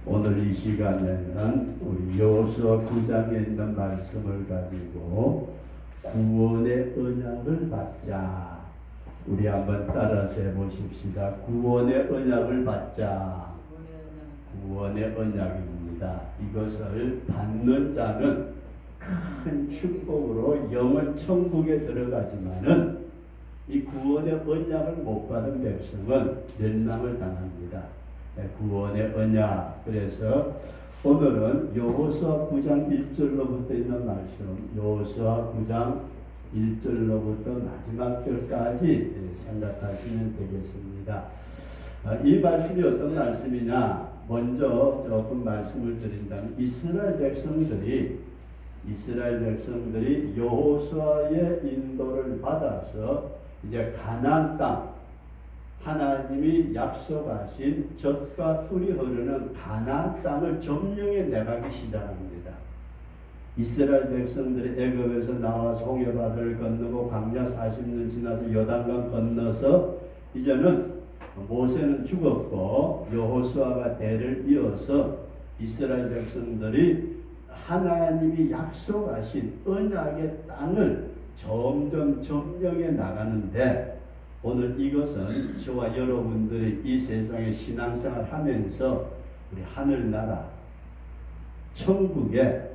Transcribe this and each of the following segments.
오늘 이 시간에는 우리 여호수아 9장에 있는 말씀을 가지고 구원의 언약을 받자. 우리 한번 따라서 해보십시다. 구원의 언약을 받자. 구원의 언약입니다. 이것을 받는 자는 큰 축복으로 영원 천국에 들어가지만은 이 구원의 언약을 못 받은 백성은 멸망을 당합니다. 구원의 언약. 그래서 오늘은 여호수아 9장 1절로부터 있는 말씀, 여호수아 9장 1절로부터 마지막 절까지 생각하시면 되겠습니다. 이 말씀이 어떤 말씀이냐? 먼저 조금 말씀을 드린다면 이스라엘 백성들이 여호수아의 인도를 받아서 이제 가나안 땅, 하나님이 약속하신 젖과 꿀이 흐르는 가나안 땅을 점령해 내가기 시작합니다. 이스라엘 백성들이 애굽에서 나와서 홍해바다를 건너고 광야 40년 지나서 요단강 건너서 이제는 모세는 죽었고 여호수아가 대를 이어서 이스라엘 백성들이 하나님이 약속하신 언약의 땅을 점점 점령해 나가는데, 오늘 이것은 저와 여러분들이 이 세상에 신앙생활 하면서 우리 하늘나라 천국의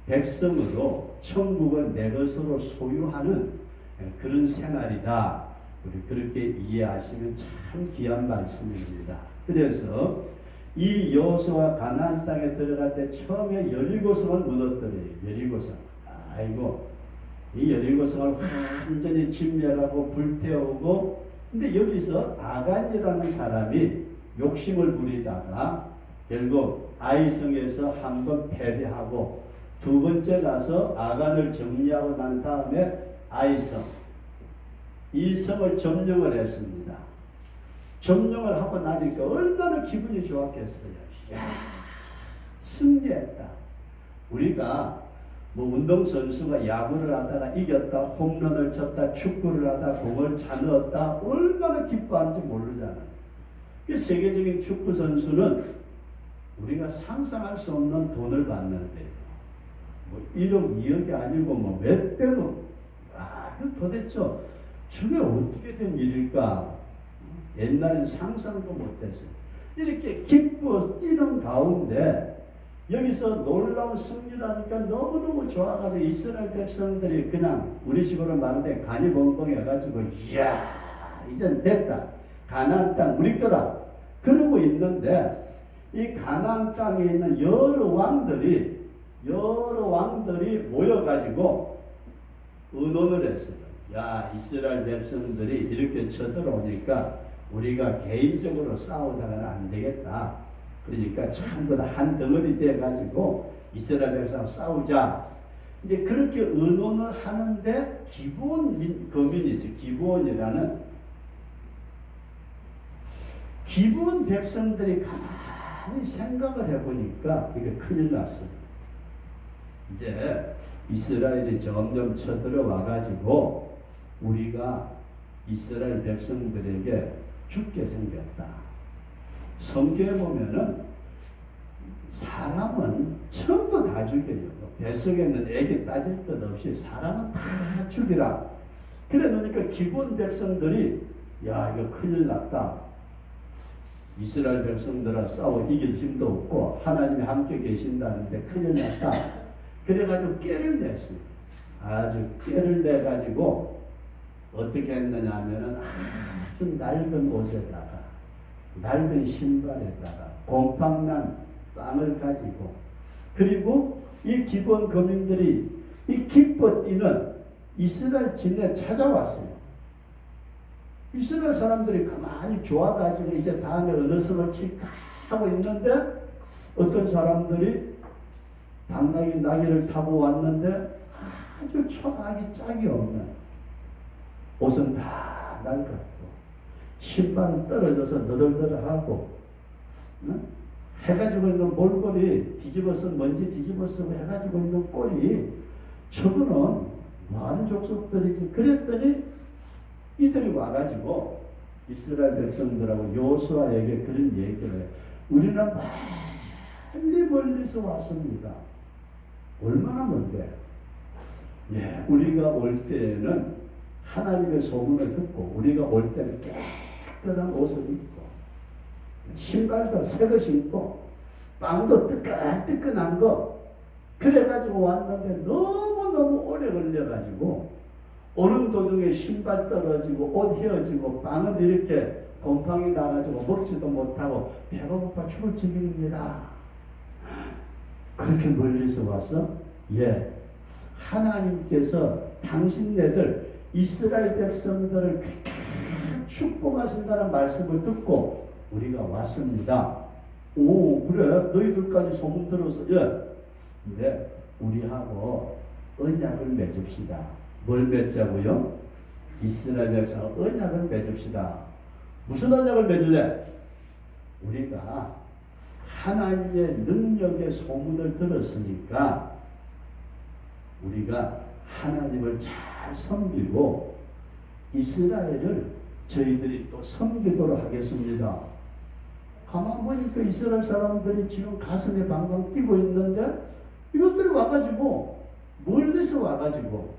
백성으로 천국을 내 것으로 소유하는 그런 생활이다. 우리 그렇게 이해하시면 참 귀한 말씀입니다. 그래서 이 여호수아가 가나안 땅에 들어갈 때 처음에 여리고성을 무너뜨려요. 여리고성. 아이고, 이 여리고성을 완전히 진멸하고 불태우고, 근데 여기서 아간이라는 사람이 욕심을 부리다가 결국 아이성에서 한번 패배하고 두 번째 가서 아간을 정리하고 난 다음에 아이성, 이 성을 점령을 했습니다. 점령을 하고 나니까 얼마나 기분이 좋았겠어요. 이야, 승리했다. 우리가 뭐 운동선수가 야구를 하다가 이겼다, 홈런을 쳤다, 축구를 하다 공을 차 넣었다, 얼마나 기뻐하는지 모르잖아요. 그 세계적인 축구 선수는 우리가 상상할 수 없는 돈을 받는데, 뭐 1억, 2억이 아니고 뭐 몇백억. 도대체 저게 어떻게 된 일일까? 옛날엔 상상도 못했어요. 이렇게 기뻐 뛰는 가운데 여기서 놀라운 승리라니까 너무너무 좋아가지고 이스라엘 백성들이 그냥 우리식으로 말하는데 간이 벙벙해가지고 이야, 이젠 됐다. 가나안 땅 우리 거다. 그러고 있는데 이 가나안 땅에 있는 여러 왕들이 모여가지고 의논을 했어요. 야, 이스라엘 백성들이 이렇게 쳐들어오니까 우리가 개인적으로 싸우다가는 안 되겠다. 그러니까 전부 다 한 덩어리 돼가지고 이스라엘 백성하고 싸우자. 이제 그렇게 의논을 하는데 거민이 있어요. 기브온 백성들이 가만히 생각을 해보니까 이게 큰일 났어요. 이제 이스라엘이 점점 쳐들어와가지고 우리가 이스라엘 백성들에게 죽게 생겼다. 성경에 보면은 사람은 전부 다 죽여요. 뱃속에 있는 애기 따질 것 없이 사람은 다 죽이라. 그래 놓으니까 기브온 백성들이 야, 이거 큰일 났다. 이스라엘 백성들과 싸워 이길 힘도 없고 하나님이 함께 계신다는데 큰일 났다. 그래가지고 꾀를 냈어요. 아주 꾀를 내가지고 어떻게 했느냐 하면은 아주 낡은 옷에다가 낡은 신발에다가 곰팡난 땅을 가지고, 그리고 이 기브온 거민들이 이 기뻐 뛰는 이스라엘 진에 찾아왔어요. 이스라엘 사람들이 가만히 좋아가지고 이제 다음에 어느 성을 칠까 하고 있는데 어떤 사람들이 당나귀 나귀를 타고 왔는데 아주 초라하기 짝이 없는 옷은 다 낡았고 신발은 떨어져서 너덜너덜하고, 해가지고 있는 몰골이 먼지 뒤집어쓰고 해가지고 있는 꼴이 저거는 많은 족속들이지. 그랬더니 이들이 와가지고 이스라엘 백성들하고 여호수아에게 그런 얘기를 해요. 우리는 멀리 멀리서 왔습니다. 얼마나 먼데? 예, 우리가 올 때는 하나님의 소문을 듣고, 우리가 올 때는 깨끗한 옷을 입고 신발도 새거 신고 빵도 뜨끈뜨끈한 거 그래가지고 왔는데 너무너무 오래 걸려가지고 오는 도중에 신발 떨어지고 옷 휘어지고 빵은 이렇게 곰팡이 나가지고 먹지도 못하고 배가 고파 죽을 지경입니다. 그렇게 멀리서 와서 예, 하나님께서 당신네들 이스라엘 백성들을 그렇게 축복하신다는 말씀을 듣고 우리가 왔습니다. 오, 그래, 너희들까지 소문 들어서 예, 근데 우리하고 언약을 맺읍시다. 뭘 맺자고요? 이스라엘 백성 언약을 맺읍시다. 무슨 언약을 맺을래? 우리가 하나님의 능력의 소문을 들었으니까 우리가 하나님을 잘 섬기고 이스라엘을 저희들이 또 섬기도록 하겠습니다. 가만 보니까 이스라엘 사람들이 지금 가슴에 방방 뛰고 있는데 이것들이 와가지고 멀리서 와가지고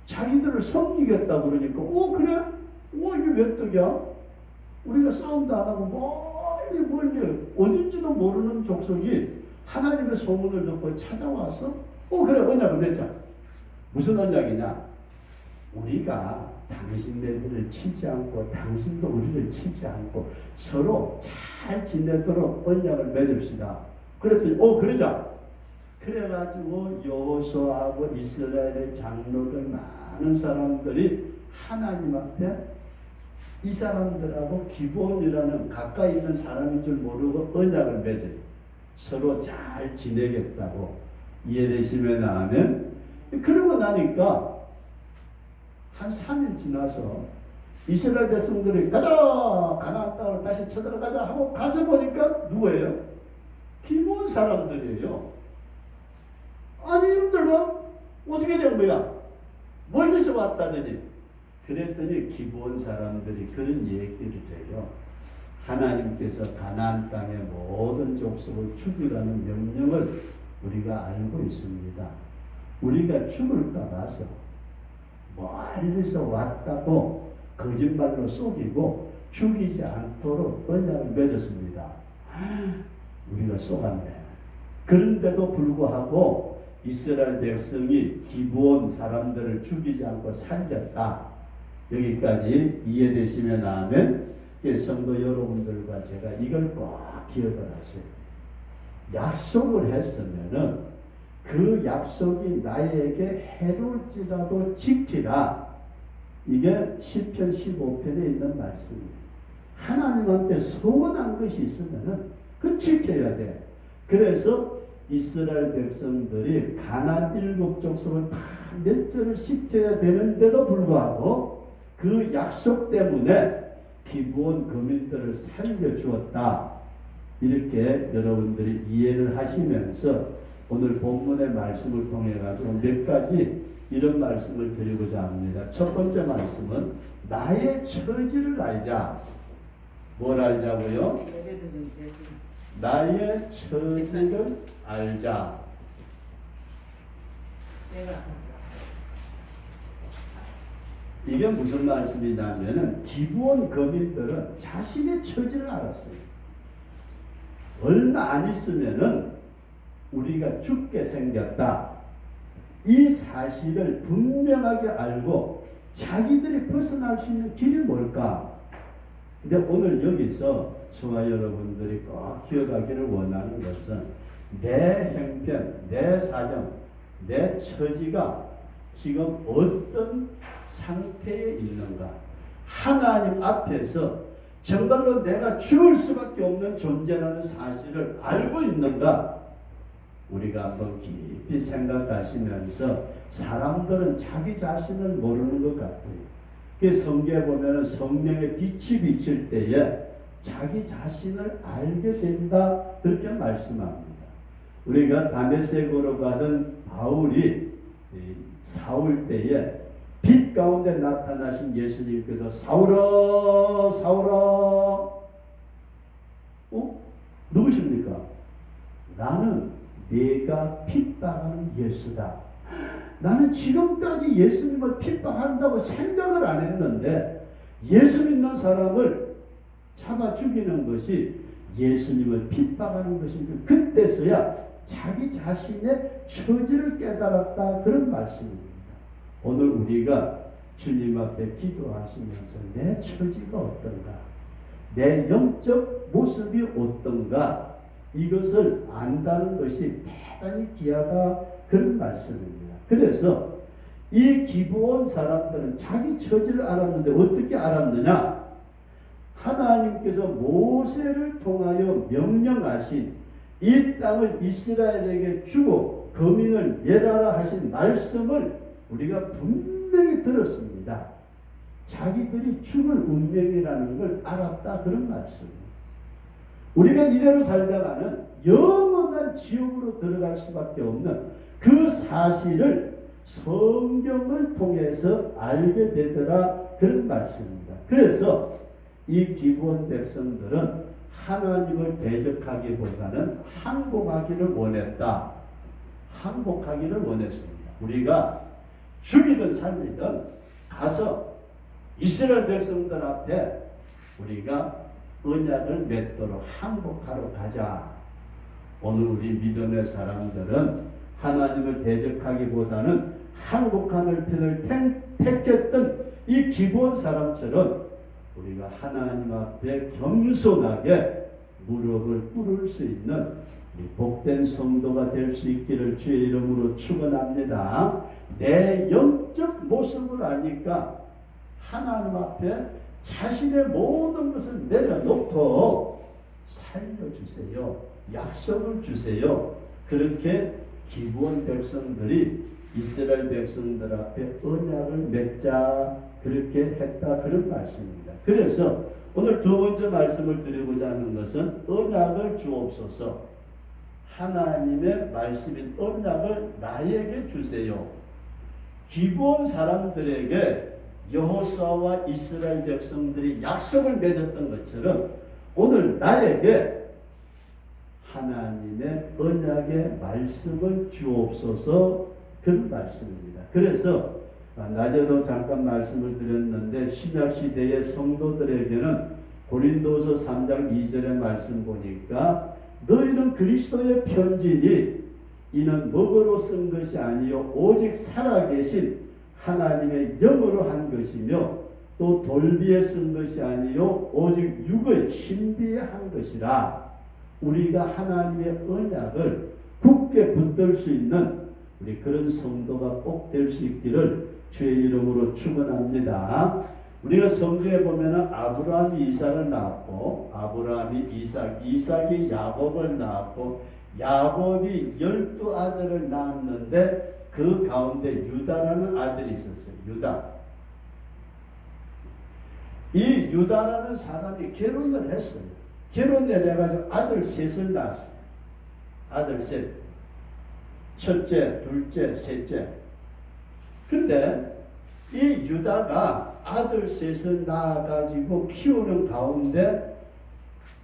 자기들을 섬기겠다고 그러니까 그래? 이게 왜 떡이야? 우리가 싸움도 안 하고 멀리 어딘지도 모르는 족속이 하나님의 소문을 듣고 찾아와서 그래, 언약을 맺자. 무슨 언약이냐? 우리가 당신네들을 치지 않고 당신도 우리를 치지 않고 서로 잘 지내도록 언약을 맺읍시다. 그랬더니 그러자. 그래가지고 여호수아하고 이스라엘의 장로들 많은 사람들이 하나님 앞에 이 사람들하고 기본이라는 가까이 있는 사람인 줄 모르고 언약을 맺어요. 서로 잘 지내겠다고. 이해되시면 아멘. 그러고 나니까 한 3일 지나서 이스라엘 백성들이 가자! 가나안 땅으로 다시 쳐들어가자 하고 가서 보니까 누구예요? 기본 사람들이에요. 아니 이놈들 봐. 어떻게 된 거야? 멀리서 왔다더니. 그랬더니 기본 사람들이 그런 얘기를 해요. 하나님께서 가나안 땅의 모든 족속을 죽이라는 명령을 우리가 알고 있습니다. 우리가 죽을까 봐서 멀리서 왔다고 거짓말로 속이고 죽이지 않도록 언약을 맺었습니다. 우리가 속았네. 그런데도 불구하고 이스라엘 백성이 기브온 사람들을 죽이지 않고 살렸다. 여기까지 이해되시면 아멘. 성도 여러분들과 제가 이걸 꼭 기억을 하세요. 약속을 했으면은 그 약속이 나에게 해로울지라도 지키라. 이게 시편 15편에 있는 말씀이에요. 하나님한테 서원한 것이 있으면은 그 지켜야 돼. 그래서 이스라엘 백성들이 가나안 7족속을 다 멸절을 시켜야 되는데도 불구하고 그 약속 때문에 기브온 거민들을 살려주었다. 이렇게 여러분들이 이해를 하시면서 오늘 본문의 말씀을 통해 가지고 몇 가지 이런 말씀을 드리고자 합니다. 첫 번째 말씀은 나의 처지를 알자. 뭘 알자고요? 나의 처지를 알자. 이게 무슨 말씀이냐면은 기브온 거민들은 자신의 처지를 알았어요. 얼마 안 있으면은 우리가 죽게 생겼다. 이 사실을 분명하게 알고 자기들이 벗어날 수 있는 길이 뭘까? 근데 오늘 여기서 저와 여러분들이 꼭 기억하기를 원하는 것은 내 형편, 내 사정, 내 처지가 지금 어떤 상태에 있는가? 하나님 앞에서 정말로 내가 죽을 수밖에 없는 존재라는 사실을 알고 있는가? 우리가 한번 깊이 생각하시면서 사람들은 자기 자신을 모르는 것 같아요. 그 성경에 보면 성령의 빛이 비칠 때에 자기 자신을 알게 된다. 그렇게 말씀합니다. 우리가 다메섹으로 가던 바울이 사울 때에 빛 가운데 나타나신 예수님께서 사울아 사울아 누구십니까? 나는 내가 핍박하는 예수다. 나는 지금까지 예수님을 핍박한다고 생각을 안 했는데 예수 믿는 사람을 잡아 죽이는 것이 예수님을 핍박하는 것입니다. 그때서야 자기 자신의 처지를 깨달았다. 그런 말씀입니다. 오늘 우리가 주님 앞에 기도하시면서 내 처지가 어떤가, 내 영적 모습이 어떤가, 이것을 안다는 것이 대단히 귀하다. 그런 말씀입니다. 그래서 이 기브온 사람들은 자기 처지를 알았는데 어떻게 알았느냐? 하나님께서 모세를 통하여 명령하신 이 땅을 이스라엘에게 주고 거민을 멸하라 하신 말씀을 우리가 분명히 들었습니다. 자기들이 죽을 운명이라는 걸 알았다. 그런 말씀입니다. 우리가 이대로 살다가는 영원한 지옥으로 들어갈 수밖에 없는 그 사실을 성경을 통해서 알게 되더라. 그런 말씀입니다. 그래서 이 기브온 백성들은 하나님을 대적하기보다는 항복하기를 원했다. 항복하기를 원했습니다. 우리가 죽이든 살리든 가서 이스라엘 백성들 앞에 우리가 언약을 맺도록 항복하러 가자. 오늘 우리 믿음의 사람들은 하나님을 대적하기보다는 항복하는 편을 택했던 이 기브온 사람처럼 우리가 하나님 앞에 겸손하게 무릎을 꿇을 수 있는 복된 성도가 될 수 있기를 주의 이름으로 축원합니다. 내 영적 모습을 아니까 하나님 앞에 자신의 모든 것을 내려놓고 살려주세요. 약속을 주세요. 그렇게 기브온 백성들이 이스라엘 백성들 앞에 언약을 맺자 그렇게 했다. 그런 말씀입니다. 그래서 오늘 두 번째 말씀을 드리고자 하는 것은 언약을 주옵소서. 하나님의 말씀인 언약을 나에게 주세요. 기브온 사람들에게 여호수아와 이스라엘 백성들이 약속을 맺었던 것처럼 오늘 나에게 하나님의 언약의 말씀을 주옵소서. 그런 말씀입니다. 그래서 낮에도 잠깐 말씀을 드렸는데 신약시대의 성도들에게는 고린도서 3장 2절의 말씀 보니까 너희는 그리스도의 편지니 이는 먹으로 쓴 것이 아니요 오직 살아계신 하나님의 영으로 한 것이며 또 돌비에 쓴 것이 아니요 오직 육의 신비에 한 것이라. 우리가 하나님의 언약을 굳게 붙들 수 있는 우리 그런 성도가 꼭 될 수 있기를 주의 이름으로 축원합니다. 우리가 성경에 보면은 아브라함이 이삭을 낳았고 아브라함이 이삭이 야곱을 낳았고 야곱이 12아들을 낳았는데 그 가운데 유다라는 아들이 있었어요. 유다. 이 유다라는 사람이 결혼을 했어요. 결혼을 해가지고 아들 셋을 낳았어요. 아들 셋. 첫째, 둘째, 셋째. 근데 이 유다가 아들 셋을 낳아가지고 키우는 가운데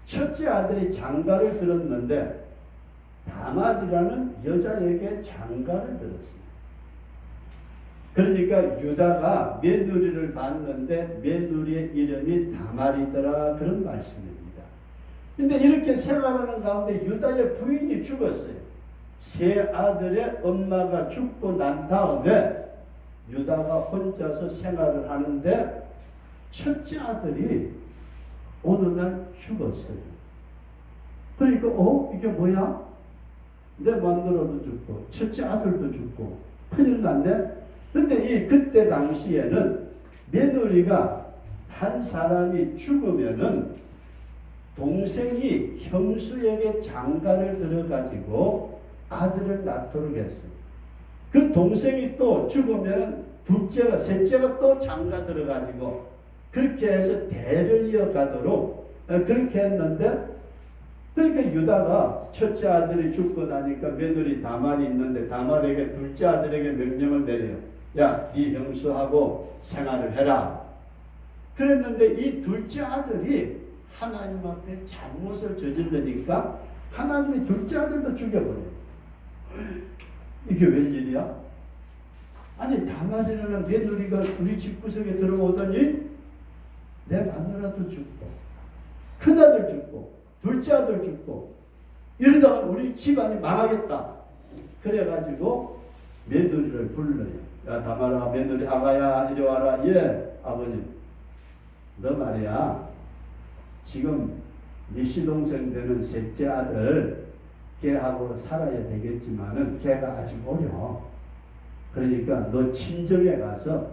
첫째 아들이 장가를 들었는데 다말이라는 여자에게 장가를 들었어요. 그러니까 유다가 며느리를 봤는데 며느리의 이름이 다말이더라. 그런 말씀입니다. 근데 이렇게 생활하는 가운데 유다의 부인이 죽었어요. 세 아들의 엄마가 죽고 난 다음에 유다가 혼자서 생활을 하는데 첫째 아들이 어느 날 죽었어요. 그러니까 이게 뭐야? 내 마누라도 죽고 첫째 아들도 죽고 큰일 났네. 근데 그때 당시에는 며느리가 한 사람이 죽으면은 동생이 형수에게 장가를 들어가지고 아들을 낳도록 했어요. 그 동생이 또 죽으면 둘째가 셋째가 또 장가 들어가지고 그렇게 해서 대를 이어가도록 그렇게 했는데 그러니까 유다가 첫째 아들이 죽고 나니까 며느리 다말이 있는데 다말에게 둘째 아들에게 명령을 내려요. 야, 네 형수하고 생활을 해라. 그랬는데 이 둘째 아들이 하나님 앞에 잘못을 저지르니까 하나님이 둘째 아들도 죽여버려요. 이게 웬일이야? 아니 다말이라는 며느리가 우리 집구석에 들어오더니 내 마누라도 죽고 큰아들 죽고 둘째 아들 죽고 이러다가 우리 집안이 망하겠다. 그래가지고 며느리를 불러요. 야 다말아, 며느리 아가야 이리 와라. 예 아버님, 너 말이야 지금 네 시동생 되는 셋째 아들 걔하고 살아야 되겠지만은 걔가 아직 어려. 그러니까 너 친정에 가서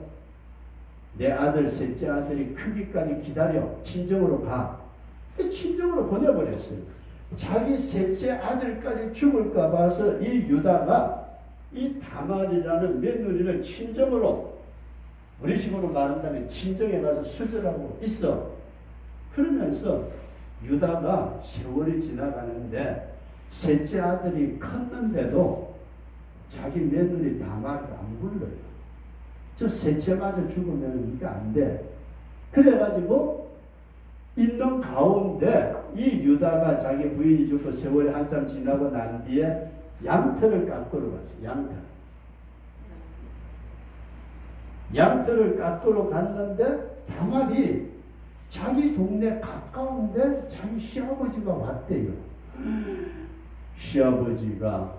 내 아들 셋째 아들이 크기까지 기다려. 친정으로 가. 친정으로 보내버렸어요. 자기 셋째 아들까지 죽을까 봐서 이 유다가 이 다말이라는 며느리를 친정으로, 우리 식으로 말한다면 친정에 가서 수절하고 있어. 그러면서 유다가 세월이 지나가는데 셋째 아들이 컸는데도 자기 며느리 다말을 안 불러요. 저 셋째마저 죽으면 이게 안 돼. 그래가지고 있는 가운데 이 유다가 자기 부인이 죽고 세월이 한참 지나고 난 뒤에 양털을 깎으러 갔어요. 양털을 깎으러 갔는데 다말이 자기 동네 가까운데 자기 시아버지가 왔대요. 시아버지가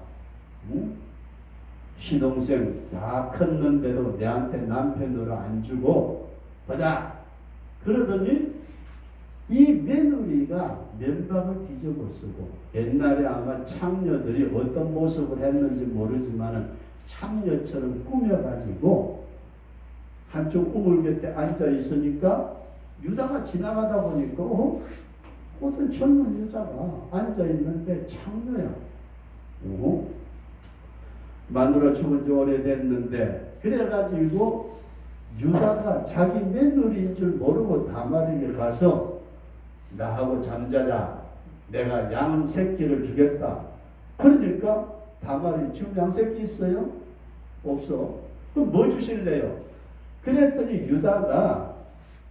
시동생 다 컸는데도 내한테 남편으로 안 주고 보자. 그러더니 이 며느리가 면박을 뒤집어 쓰고, 옛날에 아마 창녀들이 어떤 모습을 했는지 모르지만은 창녀처럼 꾸며가지고 한쪽 우물 곁에 앉아 있으니까 유다가 지나가다 보니까 어떤 젊은 여자가 앉아 있는데 창녀야. 마누라 죽은 지 오래됐는데, 그래가지고 유다가 자기 며느리인 줄 모르고 다말에게 가서 나하고 잠자자. 내가 양 새끼를 주겠다. 그러니까 다말이 지금 양 새끼 있어요? 없어. 그럼 뭐 주실래요? 그랬더니 유다가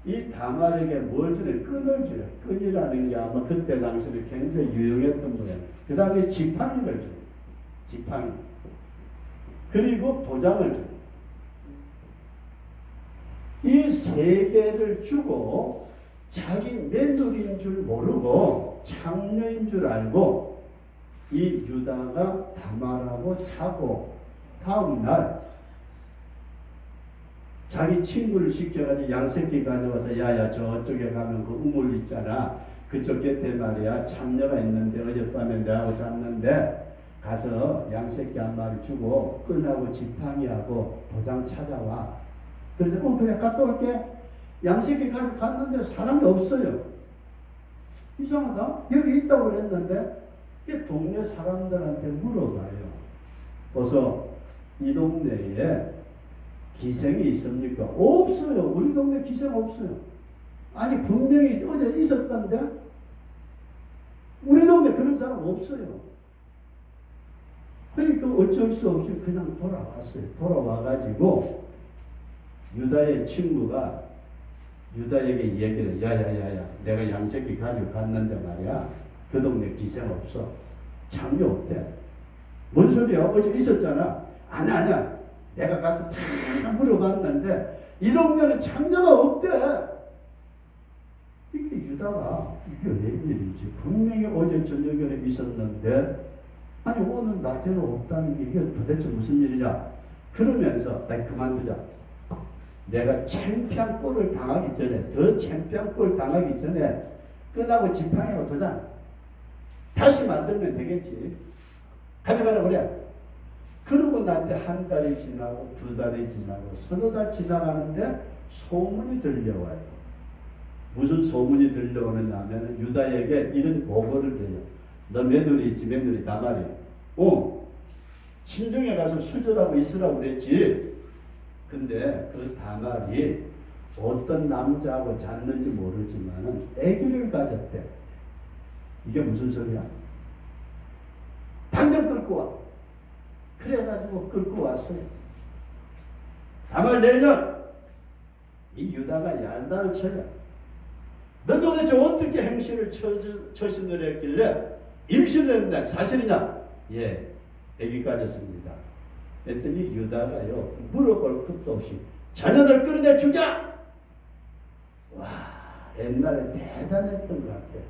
이 다말에게 뭘 주냐? 끈을 줘요. 끈이라는 게 아마 그때 당시에 굉장히 유용했던 거예요. 그 다음에 지팡이를 줘요. 지팡이. 그리고 도장을 줘요. 이 세 개를 주고 자기 며느리인 줄 모르고 창녀인 줄 알고 이 유다가 다말하고 자고 다음 날 자기 친구를 시켜가지고 양새끼 가져와서 야야 저쪽에 가면 그 우물 있잖아. 그쪽 곁에 말이야 창녀가 있는데 어젯밤에 내하고 잤는데 가서 양새끼 한 마리 주고 끈하고 지팡이하고 도장 찾아와. 그래서 그래 갔다 올게. 양새끼 갔는데 사람이 없어요. 이상하다. 여기 있다고 그랬는데 동네 사람들한테 물어봐요. 그래서 이 동네에 기생이 있습니까? 없어요. 우리 동네 기생 없어요. 아니 분명히 어제 있었던데 우리 동네 그런 사람 없어요. 그러니까 어쩔 수 없이 그냥 돌아왔어요. 돌아와가지고 유다의 친구가 유다에게 얘기를 야야야야 내가 양새끼 가지고 갔는데 말이야 그 동네 기생 없어. 창녀 없대. 뭔 소리야? 어제 있었잖아. 아니야 내가 가서 다 물어봤는데 이 동네는 창녀가 없대. 이게 유다가 이게 웬일이지? 분명히 어제 저녁에 있었는데 아니 오늘 낮에는 없다는 게 이게 도대체 무슨 일이냐? 그러면서 그만두자. 내가 창피한 꼴을 당하기 전에, 더 창피한 꼴을 당하기 전에 끈하고 지팡이하고 도장 다시 만들면 되겠지. 가져가라 그래. 그러고 난 뒤 한 달이 지나고 두 달이 지나고 서너 달 지나가는데 소문이 들려와요. 무슨 소문이 들려오느냐 하면 유다에게 이런 보고를 해요. 너 며느리 있지? 며느리 다말이. 친정에 가서 수절하고 있으라고 그랬지. 근데 그 다말이 어떤 남자하고 잤는지 모르지만은 아기를 가졌대. 이게 무슨 소리야? 당장 끌고 와. 그래가지고 끌고 왔어요. 다말 내년 이 유다가 얄다를 쳐요. 너 도대체 어떻게 행실을 처신을 했길래 임신을 했는데 사실이냐? 예, 아기 가졌습니다. 그랬더니 유다가요, 물어볼 것도 없이 자녀들 끌어내 죽여! 와, 옛날에 대단했던 것 같아요.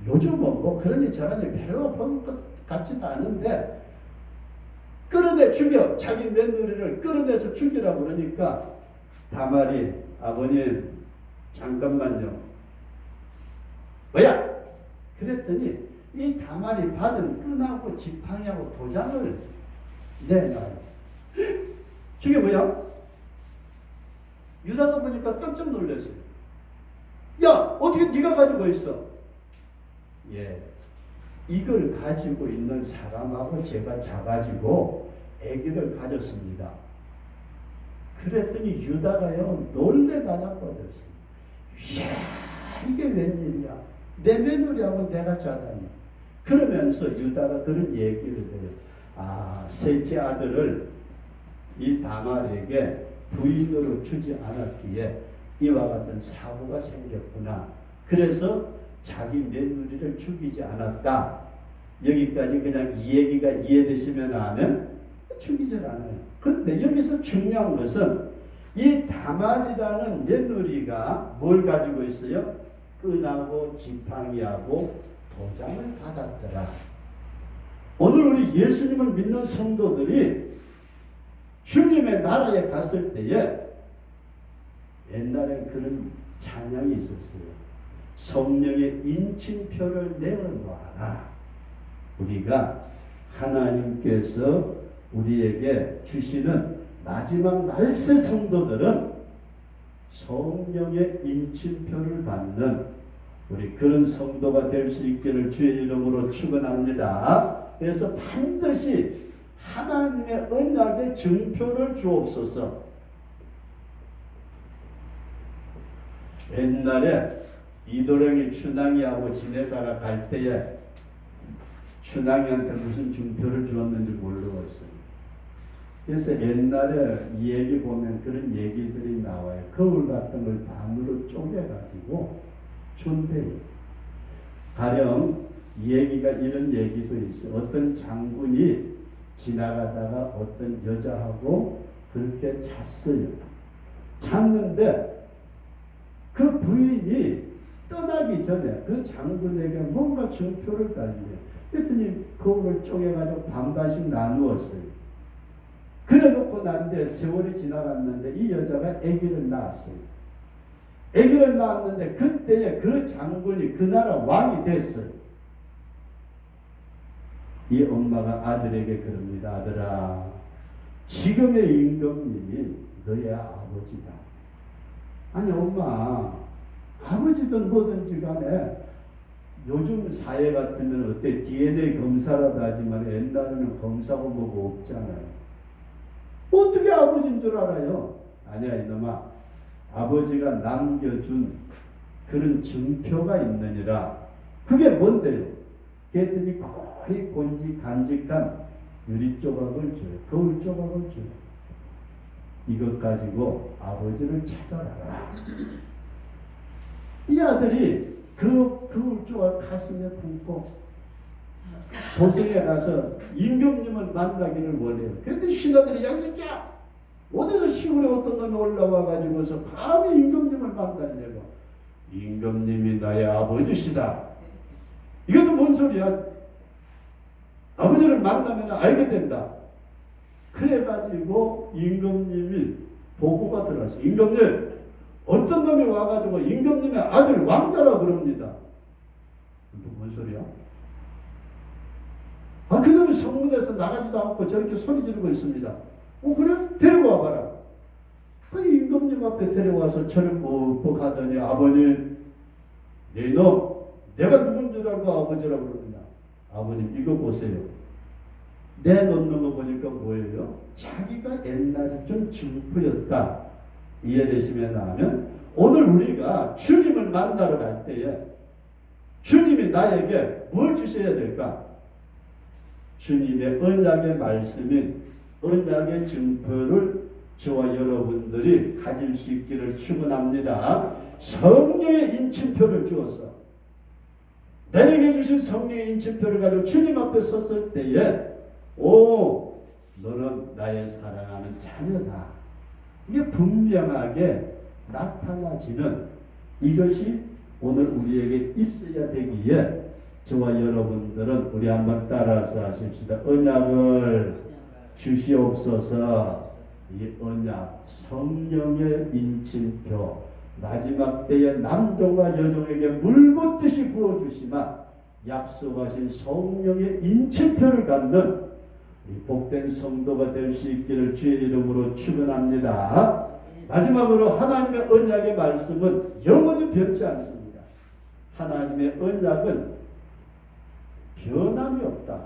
요즘은 뭐 그러니 저러니 별로 본 것 같지도 않은데 끌어내 죽여! 자기 며느리를 끌어내서 죽이라고 그러니까 다말이 아버님 잠깐만요. 뭐야? 그랬더니 이 다말이 받은 끈하고 지팡이하고 도장을 내놔요. 저게 뭐야? 유다가 보니까 깜짝 놀랐어요. 야, 어떻게 네가 가지고 있어? 예, 이걸 가지고 있는 사람하고 제가 자가지고 아기를 가졌습니다. 그랬더니 유다가요 놀래다자빠졌어요. 이야, 이게 웬일이야? 내 며느리하고 내가 자다니. 그러면서 유다가 그런 얘기를 해요. 아, 셋째 아들을 이 다말에게 부인으로 주지 않았기에 이와 같은 사고가 생겼구나. 그래서 자기 며느리를 죽이지 않았다. 여기까지 그냥 이 얘기가 이해되시면 하면 죽이질 않아요. 그런데 여기서 중요한 것은 이 다말이라는 며느리가 뭘 가지고 있어요? 끈하고 지팡이하고 도장을 받았더라. 오늘 우리 예수님을 믿는 성도들이 주님의 나라에 갔을 때에 옛날에 그런 찬양이 있었어요. 성령의 인침표를 내어놓아라. 우리가 하나님께서 우리에게 주시는 마지막 날세 성도들은 성령의 인침표를 받는 우리 그런 성도가 될 수 있기를 주의 이름으로 축원합니다. 그래서 반드시 하나님의 언약의 증표를 주옵소서. 옛날에 이도령이 춘향이하고 지내다가 갈 때에 춘향이한테 무슨 증표를 주었는지 모르겠어요. 그래서 옛날에 이 얘기 보면 그런 얘기들이 나와요. 거울 같은 걸 반으로 쪼개가지고 준대요. 가령 이 얘기가 이런 얘기도 있어요. 어떤 장군이 지나가다가 어떤 여자하고 그렇게 잤어요. 잤는데 그 부인이 떠나기 전에 그 장군에게 뭔가 증표를 달래요. 그랬더니 거울을 쪼개가지고 반반씩 나누었어요. 그래 놓고 난데 세월이 지나갔는데 이 여자가 아기를 낳았어요. 아기를 낳았는데 그때에 그 장군이 그 나라 왕이 됐어요. 이 엄마가 아들에게 그럽니다. 아들아, 지금의 임금님이 너의 아버지다. 아니 엄마, 아버지든 뭐든지 간에 요즘 사회 같으면 어때? DNA 검사라도 하지만 옛날에는 검사고 뭐고 없잖아요. 어떻게 아버지인 줄 알아요? 아니야 이놈아, 아버지가 남겨준 그런 증표가 있느니라. 그게 뭔데요? 그랬더니 거의 간직한 유리 조각을 줘요. 거울 조각을 줘요. 이것 가지고 아버지를 찾아라. 이 아들이 그 거울 조각 가슴에 품고 도성에 가서 임금님을 만나기를 원해요. 그런데 신하들이 야 새끼야, 어디서 시골에 어떤 놈이 올라와 가지고서 감히 임금님을 만나려고. 임금님이 나의 아버지시다. 이것도 뭔 소리야? 아버지를 만나면 알게 된다. 그래가지고 임금님이 보고가 들어왔어요. 임금님, 어떤 놈이 와가지고 임금님의 아들 왕자라고 그럽니다. 뭔 소리야? 아, 그놈이 성문에서 나가지도 않고 저렇게 소리 지르고 있습니다. 그래? 데려와 봐라. 그 임금님 앞에 데려와서 저를 뻑뻑 하더니 아버님, 네 놈, 내가 누군 줄 알고 아버지라고 그러느냐. 아버님 이거 보세요. 내놓는 거 보니까 뭐예요? 자기가 옛날에 좀 증표였다. 이해되시면 하면 오늘 우리가 주님을 만나러 갈 때에 주님이 나에게 뭘 주셔야 될까? 주님의 언약의 말씀인 언약의 증표를 저와 여러분들이 가질 수 있기를 축원합니다. 성령의 인침표를 주어서 내게 주신 성령의 인치표를 가지고 주님 앞에 섰을 때에 오, 너는 나의 사랑하는 자녀다. 이게 분명하게 나타나지는 이것이 오늘 우리에게 있어야 되기에 저와 여러분들은 우리 한번 따라서 하십시다. 언약을 주시옵소서. 이 언약, 성령의 인침표, 마지막 때에 남종과 여종에게 물붓듯이 부어주시마 약속하신 성령의 인침표를 갖는 이 복된 성도가 될 수 있기를 주의 이름으로 축원합니다. 마지막으로 하나님의 언약의 말씀은 영원히 변치 않습니다. 하나님의 언약은 변함이 없다.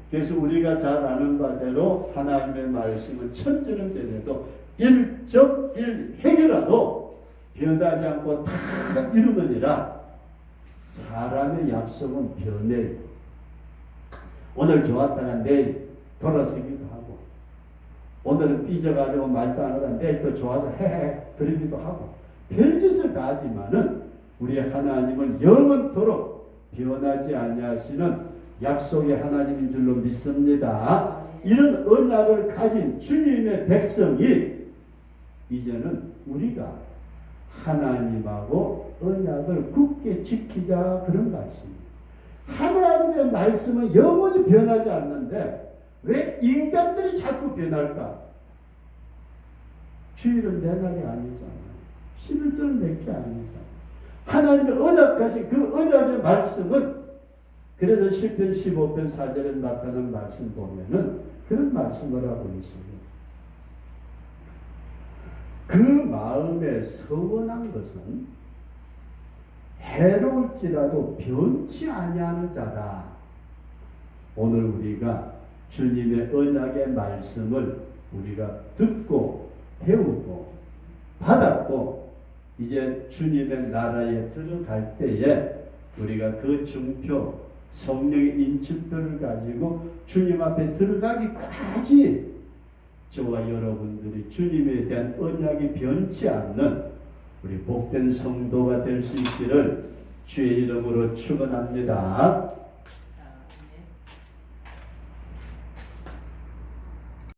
그래서 우리가 잘 아는 바대로 하나님의 말씀은 천지는 변해도 일적일행이라도 변하지 않고 다 이루느니라. 사람의 약속은 변해요. 오늘 좋았다가 내일 돌아서기도 하고, 오늘은 삐져가지고 말도 안 하다 내일 또 좋아서 헤헤 그러기도 하고, 별짓을 다 하지만은 우리 하나님은 영원토록 변하지 아니하시는 약속의 하나님인 줄로 믿습니다. 이런 언약을 가진 주님의 백성이 이제는 우리가 하나님하고 언약을 굳게 지키자, 그런 말씀입니다. 하나님의 말씀은 영원히 변하지 않는데 왜 인간들이 자꾸 변할까? 주일은 내 날이 아니잖아요. 11절은 내게 아니잖아요. 하나님의 언약하신 그 언약의 말씀은, 그래서 시편 15편 4절에 나타난 말씀 보면은 그런 말씀을 하고 있습니다. 그 마음에 서원한 것은 해로울지라도 변치 아니하는 자다. 오늘 우리가 주님의 언약의 말씀을 우리가 듣고 배우고 받았고 이제 주님의 나라에 들어갈 때에 우리가 그 증표, 성령의 인침표를 가지고 주님 앞에 들어가기까지 저와 여러분들이 주님에 대한 언약이 변치 않는 우리 복된 성도가 될 수 있기를 주의 이름으로 축원합니다.